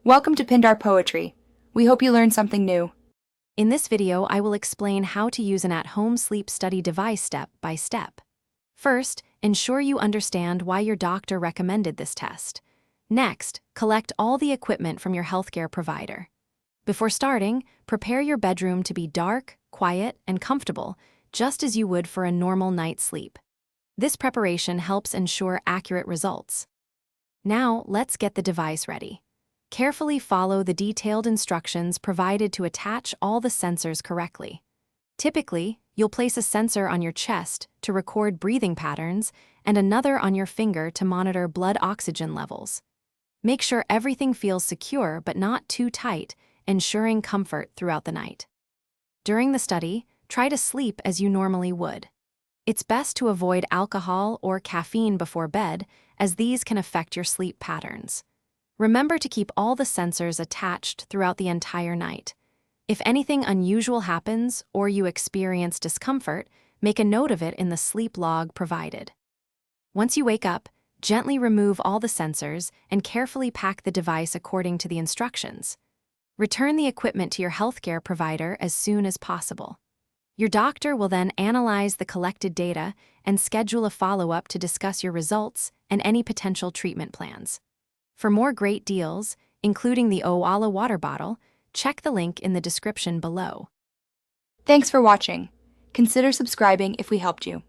Welcome to Pindar Poetry. We hope you learned something new. In this video, I will explain how to use an at-home sleep study device step by step. First, ensure you understand why your doctor recommended this test. Next, collect all the equipment from your healthcare provider. Before starting, prepare your bedroom to be dark, quiet, and comfortable, just as you would for a normal night's sleep. This preparation helps ensure accurate results. Now, let's get the device ready. Carefully follow the detailed instructions provided to attach all the sensors correctly. Typically, you'll place a sensor on your chest to record breathing patterns and another on your finger to monitor blood oxygen levels. Make sure everything feels secure but not too tight, ensuring comfort throughout the night. During the study, try to sleep as you normally would. It's best to avoid alcohol or caffeine before bed, as these can affect your sleep patterns. Remember to keep all the sensors attached throughout the entire night. If anything unusual happens or you experience discomfort, make a note of it in the sleep log provided. Once you wake up, gently remove all the sensors and carefully pack the device according to the instructions. Return the equipment to your healthcare provider as soon as possible. Your doctor will then analyze the collected data and schedule a follow-up to discuss your results and any potential treatment plans. For more great deals, including the Owala water bottle, check the link in the description below. Thanks for watching. Consider subscribing if we helped you.